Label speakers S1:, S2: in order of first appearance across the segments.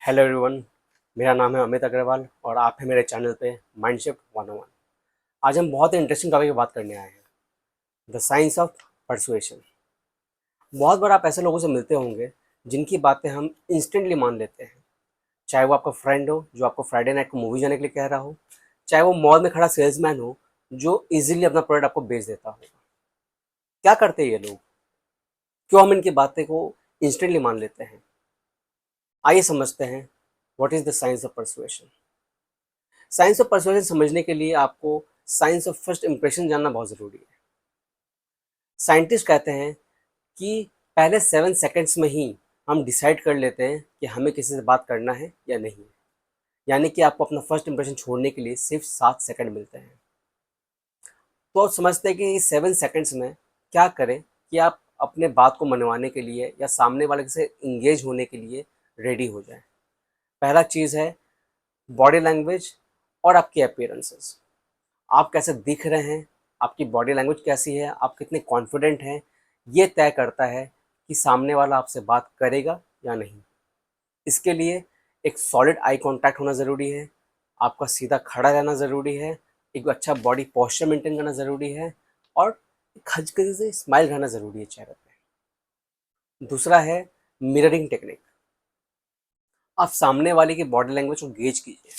S1: Hello everyone. मेरा नाम है अमित अग्रवाल और आप हैं मेरे चैनल पे माइंडशिफ्ट 101। आज हम बहुत ही इंटरेस्टिंग टॉपिक पे बात करने आए हैं, द साइंस ऑफ परसुएशन। बहुत बार आप ऐसे लोगों से मिलते होंगे जिनकी बातें हम इंस्टेंटली मान लेते हैं, चाहे वो आपका फ्रेंड हो जो आपको फ्राइडे नाइट को मूवी जाने के लिए कह रहा हो, चाहे वो मॉल में खड़ा सेल्समैन हो जो इजीली अपना प्रोडक्ट आपको बेच देता हो। क्या करते हैं ये लोग? क्यों हम इनकी बातें को इंस्टेंटली मान लेते हैं? आइए समझते हैं what is the science of persuasion. Science of persuasion समझने के लिए आपको साइंस ऑफ फर्स्ट इंप्रेशन जानना बहुत ज़रूरी है। साइंटिस्ट कहते हैं कि पहले 7 सेकंड्स में ही हम डिसाइड कर लेते हैं कि हमें किसी से बात करना है या नहीं। यानी कि आपको अपना फर्स्ट इंप्रेशन छोड़ने के लिए सिर्फ 7 सेकंड मिलते हैं। तो आप समझते हैं कि इस 7 सेकंड्स में क्या करें कि आप अपने बात को मनवाने के लिए या सामने वाले से इंगेज होने के लिए रेडी हो जाएं। पहला चीज़ है बॉडी लैंग्वेज और आपकी अपीयरेंसेस। आप कैसे दिख रहे हैं, आपकी बॉडी लैंग्वेज कैसी है, आप कितने कॉन्फिडेंट हैं, ये तय करता है कि सामने वाला आपसे बात करेगा या नहीं। इसके लिए एक सॉलिड आई कांटेक्ट होना ज़रूरी है, आपका सीधा खड़ा रहना ज़रूरी है, एक अच्छा बॉडी पोस्चर मेंटेन करना ज़रूरी है और एक हल्की से स्माइल रहना ज़रूरी है चेहरे पे। दूसरा है मिररिंग टेक्निक। आप सामने वाले की बॉडी लैंग्वेज को गेज कीजिए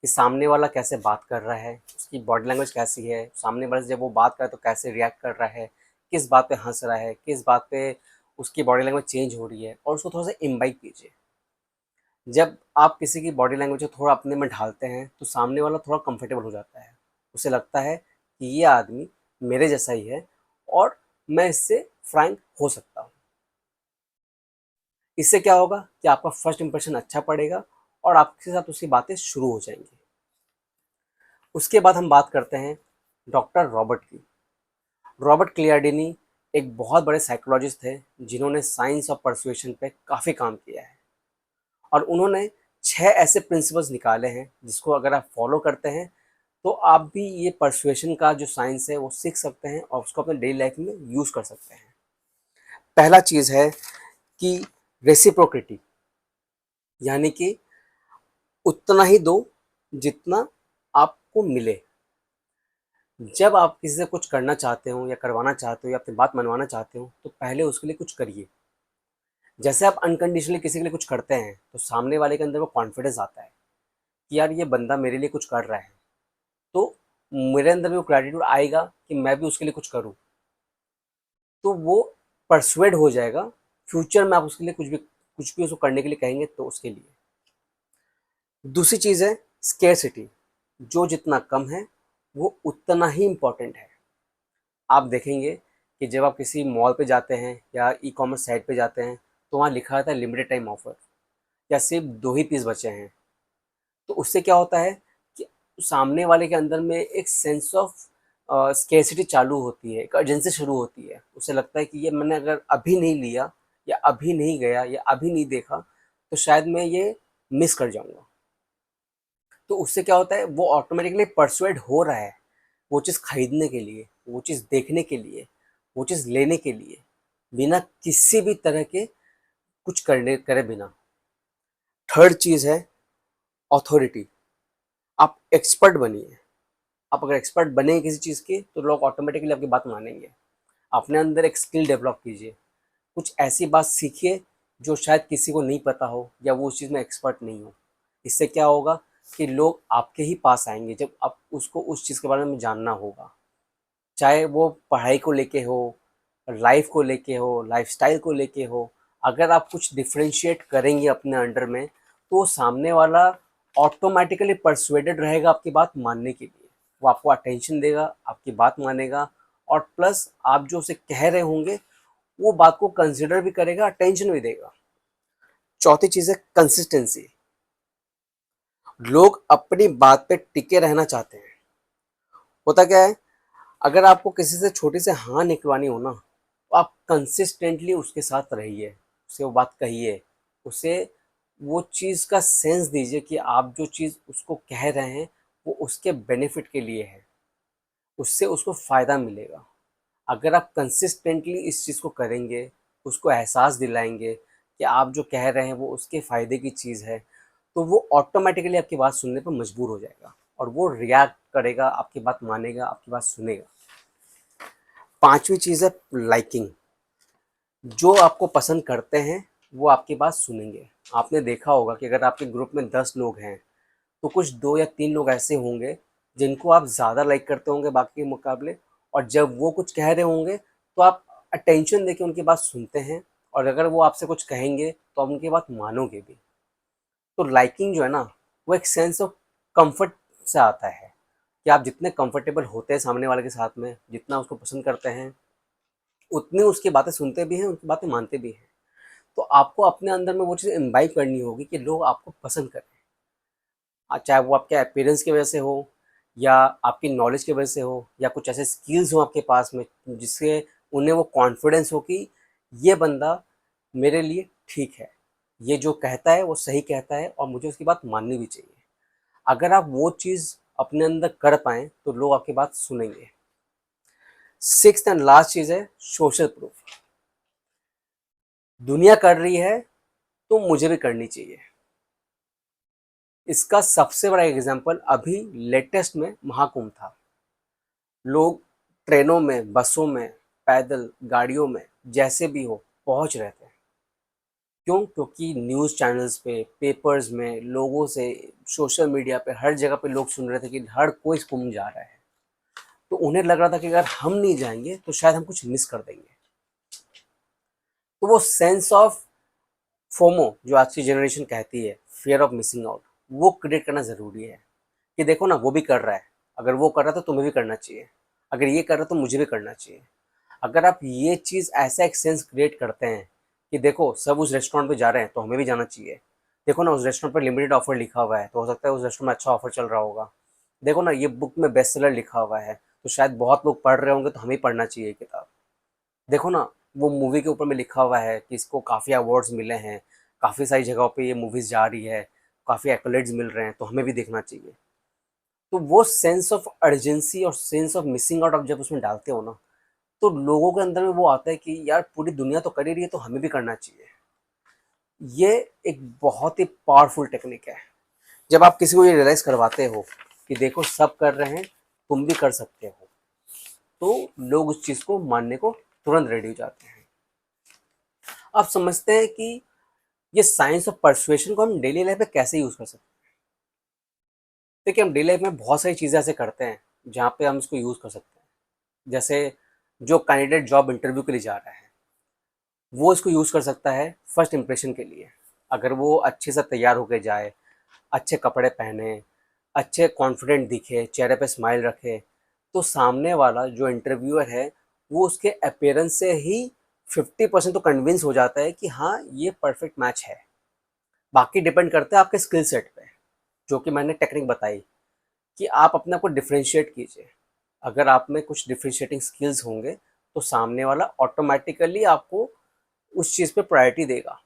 S1: कि सामने वाला कैसे बात कर रहा है, उसकी बॉडी लैंग्वेज कैसी है, सामने वाले से जब वो बात कर रहा है तो कैसे रिएक्ट कर रहा है, किस बात पे हंस रहा है, किस बात पे उसकी बॉडी लैंग्वेज चेंज हो रही है, और उसको थोड़ा सा इम्बाइब कीजिए। जब आप किसी की बॉडी लैंग्वेज को थोड़ा अपने में ढालते हैं तो सामने वाला थोड़ा कंफर्टेबल हो जाता है, उसे लगता है कि ये आदमी मेरे जैसा ही है और मैं इससे फ्रैंक हो सकता हूँ। इससे क्या होगा कि आपका फर्स्ट इंप्रेशन अच्छा पड़ेगा और आपके साथ उसकी बातें शुरू हो जाएंगी। उसके बाद हम बात करते हैं डॉक्टर रॉबर्ट की। रॉबर्ट क्लियार्डिनी एक बहुत बड़े साइकोलॉजिस्ट थे जिन्होंने साइंस ऑफ परसुएशन पे काफ़ी काम किया है और उन्होंने 6 ऐसे प्रिंसिपल्स निकाले हैं जिसको अगर आप फॉलो करते हैं तो आप भी ये परसुएशन का जो साइंस है वो सीख सकते हैं और उसको अपने डेली लाइफ में यूज़ कर सकते हैं। पहला चीज़ है कि रेसिप्रोकिटी, यानी कि उतना ही दो जितना आपको मिले। जब आप किसी से कुछ करना चाहते हो या करवाना चाहते हो या अपनी बात मनवाना चाहते हो तो पहले उसके लिए कुछ करिए। जैसे आप अनकंडीशनली किसी के लिए कुछ करते हैं तो सामने वाले के अंदर वो कॉन्फिडेंस आता है कि यार ये बंदा मेरे लिए कुछ कर रहा है, तो मेरे अंदर भी वो ग्रेटिट्यूड आएगा कि मैं भी उसके लिए कुछ करूँ। तो वो परसुएड हो जाएगा फ्यूचर में आप उसके लिए कुछ भी उसको करने के लिए कहेंगे तो उसके लिए। दूसरी चीज़ है स्केर्सिटी। जो जितना कम है वो उतना ही इम्पोर्टेंट है। आप देखेंगे कि जब आप किसी मॉल पे जाते हैं या ई कॉमर्स साइट पे जाते हैं तो वहाँ लिखा रहता है लिमिटेड टाइम ऑफर या सिर्फ 2 ही पीस बचे हैं। तो उससे क्या होता है कि सामने वाले के अंदर में एक सेंस ऑफ स्केर्सिटी चालू होती है, एक अर्जेंसी शुरू होती है। उसे लगता है कि ये मैंने अगर अभी नहीं लिया या अभी नहीं गया या अभी नहीं देखा तो शायद मैं ये मिस कर जाऊँगा। तो उससे क्या होता है वो ऑटोमेटिकली परसुएड हो रहा है वो चीज़ खरीदने के लिए, वो चीज़ देखने के लिए, वो चीज़ लेने के लिए, बिना किसी भी तरह के कुछ करने करे बिना। थर्ड चीज़ है ऑथोरिटी। आप एक्सपर्ट बनिए। आप अगर एक्सपर्ट बने किसी चीज़ के तो लोग ऑटोमेटिकली आपकी बात मानेंगे। अपने अंदर एक स्किल डेवलप कीजिए, कुछ ऐसी बात सीखिए जो शायद किसी को नहीं पता हो या वो उस चीज़ में एक्सपर्ट नहीं हो। इससे क्या होगा कि लोग आपके ही पास आएंगे जब आप उसको उस चीज़ के बारे में जानना होगा, चाहे वो पढ़ाई को लेके हो, लाइफ को लेके हो, लाइफस्टाइल को लेके हो। अगर आप कुछ डिफरेंशिएट करेंगे अपने अंडर में तो सामने वाला ऑटोमेटिकली परsuaded रहेगा आपकी बात मानने के लिए। वो आपको अटेंशन देगा, आपकी बात मानेगा और प्लस आप जो उसे कह रहे होंगे वो बात को कंसिडर भी करेगा, अटेंशन भी देगा। चौथी चीज़ है कंसिस्टेंसी। लोग अपनी बात पे टिके रहना चाहते हैं। होता क्या है, अगर आपको किसी से छोटी से हाँ निकलवानी हो ना तो आप कंसिस्टेंटली उसके साथ रहिए, उससे वो बात कहिए, उसे वो चीज़ का सेंस दीजिए कि आप जो चीज़ उसको कह रहे हैं वो उसके बेनिफिट के लिए है, उससे उसको फ़ायदा मिलेगा। अगर आप कंसिस्टेंटली इस चीज़ को करेंगे, उसको एहसास दिलाएंगे कि आप जो कह रहे हैं वो उसके फ़ायदे की चीज़ है, तो वो ऑटोमेटिकली आपकी बात सुनने पर मजबूर हो जाएगा और वो रिएक्ट करेगा, आपकी बात मानेगा, आपकी बात सुनेगा। पांचवी चीज़ है लाइकिंग। जो आपको पसंद करते हैं वो आपकी बात सुनेंगे। आपने देखा होगा कि अगर आपके ग्रुप में 10 लोग हैं तो कुछ 2 या 3 लोग ऐसे होंगे जिनको आप ज़्यादा लाइक करते होंगे बाकी के मुकाबले, और जब वो कुछ कह रहे होंगे तो आप अटेंशन देके उनकी बात सुनते हैं, और अगर वो आपसे कुछ कहेंगे तो आप उनकी बात मानोगे भी। तो लाइकिंग जो है ना, वो एक सेंस ऑफ कंफर्ट से आता है कि आप जितने कंफर्टेबल होते हैं सामने वाले के साथ में, जितना उसको पसंद करते हैं, उतनी उसकी बातें सुनते भी हैं, उनकी बातें मानते भी हैं। तो आपको अपने अंदर में वो चीज़ इम्बाइब करनी होगी कि लोग आपको पसंद करें, चाहे वो आपके अपीयरेंस की वजह से हो, या आपकी नॉलेज की वजह से हो, या कुछ ऐसे स्किल्स हो आपके पास में जिससे उन्हें वो कॉन्फिडेंस हो कि ये बंदा मेरे लिए ठीक है, ये जो कहता है वो सही कहता है और मुझे उसकी बात माननी भी चाहिए। अगर आप वो चीज़ अपने अंदर कर पाएँ तो लोग आपकी बात सुनेंगे। सिक्स्थ एंड लास्ट चीज़ है सोशल प्रूफ। दुनिया कर रही है तो मुझे भी करनी चाहिए। इसका सबसे बड़ा एग्जाम्पल अभी लेटेस्ट में महाकुंभ था। लोग ट्रेनों में, बसों में, पैदल, गाड़ियों में, जैसे भी हो पहुंच रहे थे। क्यों? क्योंकि न्यूज़ चैनल्स पे, पेपर्स में, लोगों से, सोशल मीडिया पे, हर जगह पे लोग सुन रहे थे कि हर कोई कुंभ जा रहा है। तो उन्हें लग रहा था कि अगर हम नहीं जाएंगे तो शायद हम कुछ मिस कर देंगे। तो वो सेंस ऑफ फोमो जो आज की जनरेशन कहती है, फियर ऑफ मिसिंग आउट, वो क्रिएट करना ज़रूरी है कि देखो ना वो भी कर रहा है, अगर वो कर रहा है तो तुम्हें भी करना चाहिए, अगर ये कर रहा है तो मुझे भी करना चाहिए। अगर आप ये चीज़ ऐसा एक सेंस क्रिएट करते हैं कि देखो सब उस रेस्टोरेंट पे जा रहे हैं तो हमें भी जाना चाहिए, देखो ना उस रेस्टोरेंट पर लिमिटेड ऑफर लिखा हुआ है तो हो सकता है उस रेस्टोरेंट में अच्छा ऑफर चल रहा होगा, देखो ना ये बुक में बेस्ट सेलर लिखा हुआ है तो शायद बहुत लोग पढ़ रहे होंगे तो हमें पढ़ना चाहिए किताब, देखो ना वो मूवी के ऊपर में लिखा हुआ है कि इसको काफ़ी अवार्ड्स मिले हैं, काफ़ी सारी जगहों पे ये मूवीज़ जा रही है, काफ़ी एक्colades मिल रहे हैं तो हमें भी देखना चाहिए। तो वो सेंस ऑफ अर्जेंसी और सेंस ऑफ मिसिंग आउट आप जब उसमें डालते हो ना, तो लोगों के अंदर में वो आता है कि यार पूरी दुनिया तो कर ही रही है तो हमें भी करना चाहिए। ये एक बहुत ही पावरफुल टेक्निक है। जब आप किसी को ये रियलाइज़ करवाते हो कि देखो सब कर रहे हैं, तुम भी कर सकते हो, तो लोग उस चीज़ को मानने को तुरंत रेडी हो जाते हैं। आप समझते हैं कि ये साइंस ऑफ परसुएशन को हम डेली लाइफ में कैसे यूज़ कर सकते हैं? देखिए हम डेली लाइफ में बहुत सारी चीज़ें ऐसे करते हैं जहाँ पे हम इसको यूज़ कर सकते हैं। जैसे जो कैंडिडेट जॉब इंटरव्यू के लिए जा रहा है वो इसको यूज़ कर सकता है फर्स्ट इंप्रेशन के लिए। अगर वो अच्छे से तैयार होके जाए, अच्छे कपड़े पहने, अच्छे कॉन्फिडेंट दिखे, चेहरे पे स्माइल रखे, तो सामने वाला जो इंटरव्यूअर है वो उसके अपीयरेंस से ही 50% तो कन्विंस हो जाता है कि हाँ ये परफेक्ट मैच है। बाकी डिपेंड करता है आपके स्किल सेट पे, जो कि मैंने टेक्निक बताई कि आप अपने आप को डिफ्रेंशिएट कीजिए। अगर आप में कुछ डिफ्रेंशिएटिंग स्किल्स होंगे तो सामने वाला ऑटोमेटिकली आपको उस चीज़ पे प्रायोरिटी देगा।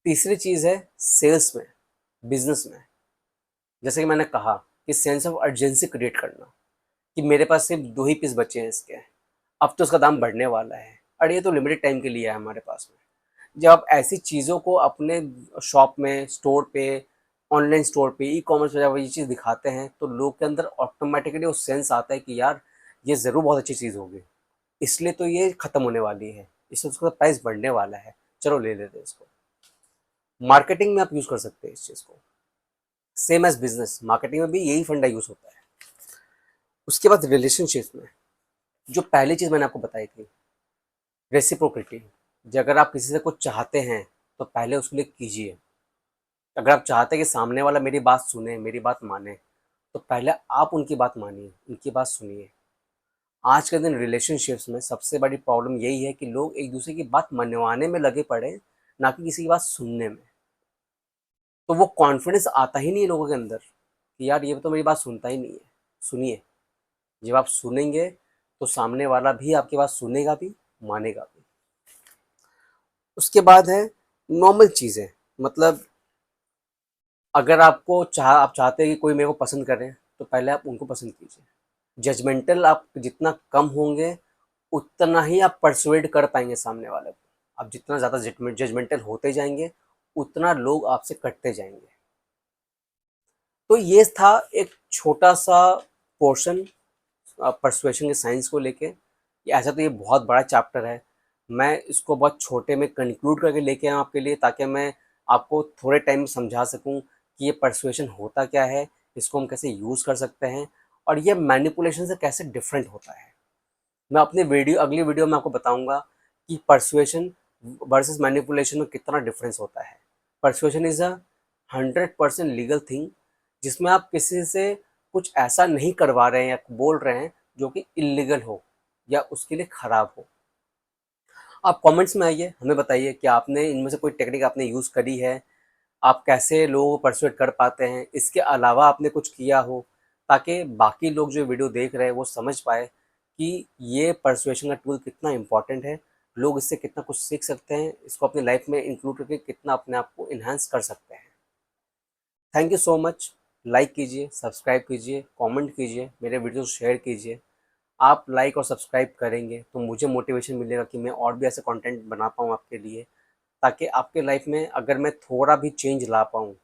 S1: तीसरी चीज़ है सेल्स में, बिजनेस में। जैसे कि मैंने कहा कि सेंस ऑफ अर्जेंसी क्रिएट करना कि मेरे पास सिर्फ 2 ही पीस बचे हैं इसके, अब तो इसका दाम बढ़ने वाला है, अरे ये तो लिमिटेड टाइम के लिए है हमारे पास में। जब आप ऐसी चीज़ों को अपने शॉप में, स्टोर पे, ऑनलाइन स्टोर पे, ई कॉमर्स पे जब ये चीज़ दिखाते हैं तो लोग के अंदर ऑटोमेटिकली वो सेंस आता है कि यार ये ज़रूर बहुत अच्छी चीज़ होगी, इसलिए तो ये ख़त्म होने वाली है, इससे उसका प्राइस बढ़ने वाला है, चलो ले लेते हैं इसको। मार्केटिंग में आप यूज़ कर सकते हैं इस चीज़ को, सेम एज बिजनेस, मार्केटिंग में भी यही फंडा यूज़ होता है। उसके बाद रिलेशनशिप में जो पहली चीज़ मैंने आपको बताई थी, रेसिप्रोकिटी। अगर आप किसी से कुछ चाहते हैं तो पहले उसके लिए कीजिए। अगर आप चाहते हैं कि सामने वाला मेरी बात सुने, मेरी बात माने, तो पहले आप उनकी बात मानिए, उनकी बात सुनिए। आज के दिन रिलेशनशिप्स में सबसे बड़ी प्रॉब्लम यही है कि लोग एक दूसरे की बात मनवाने में लगे पड़े, ना कि किसी की बात सुनने में। तो वो कॉन्फिडेंस आता ही नहीं है लोगों के अंदर कि यार ये तो मेरी बात सुनता ही नहीं है। सुनिए, जब आप सुनेंगे तो सामने वाला भी आपकी बात सुनेगा भी, मानेगा भी। उसके बाद है नॉर्मल चीज़ें, मतलब अगर आप चाहते हैं कि कोई मेरे को पसंद करे तो पहले आप उनको पसंद कीजिए। जजमेंटल आप जितना कम होंगे उतना ही आप परसुएड कर पाएंगे सामने वाले को। आप जितना ज़्यादा जजमेंटल होते जाएंगे उतना लोग आपसे कटते जाएंगे। तो ये था एक छोटा सा पोर्शन परसुएशन के साइंस को लेके। ऐसा तो ये बहुत बड़ा चैप्टर है, मैं इसको बहुत छोटे में कंक्लूड करके लेके आया आपके लिए, ताकि मैं आपको थोड़े टाइम में समझा सकूं कि ये परसुएशन होता क्या है, इसको हम कैसे यूज़ कर सकते हैं, और ये मैनिपुलेशन से कैसे डिफरेंट होता है। मैं अपने अगली वीडियो में आपको बताऊंगा कि परसुएशन वर्सेस मैनिपुलेशन में कितना डिफरेंस होता है। Persuasion is a 100% legal thing, जिसमें आप किसी से कुछ ऐसा नहीं करवा रहे हैं या बोल रहे हैं जो कि इलीगल हो या उसके लिए ख़राब हो। आप कमेंट्स में आइए, हमें बताइए कि आपने इनमें से कोई टेक्निक आपने यूज़ करी है, आप कैसे लोगों को परसुएट कर पाते हैं, इसके अलावा आपने कुछ किया हो, ताकि बाकी लोग जो वीडियो देख रहे हैं वो समझ पाए कि ये परसुएशन का टूल कितना इंपॉर्टेंट है, लोग इससे कितना कुछ सीख सकते हैं, इसको अपनी लाइफ में इंक्लूड करके कितना अपने आप को इन्हांस कर सकते हैं। Thank you so much. Like कीजिए, सब्सक्राइब कीजिए, कमेंट कीजिए, मेरे वीडियो शेयर कीजिए। आप लाइक और सब्सक्राइब करेंगे तो मुझे मोटिवेशन मिलेगा कि मैं और भी ऐसे कंटेंट बना पाऊँ आपके लिए, ताकि आपके लाइफ में अगर मैं थोड़ा भी चेंज ला पाऊँ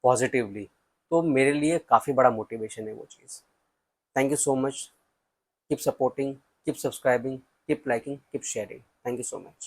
S1: पॉजिटिवली, तो मेरे लिए काफ़ी बड़ा मोटिवेशन है वो चीज़। Thank you so much. Keep supporting, keep subscribing, keep liking, keep sharing. Thank you so much.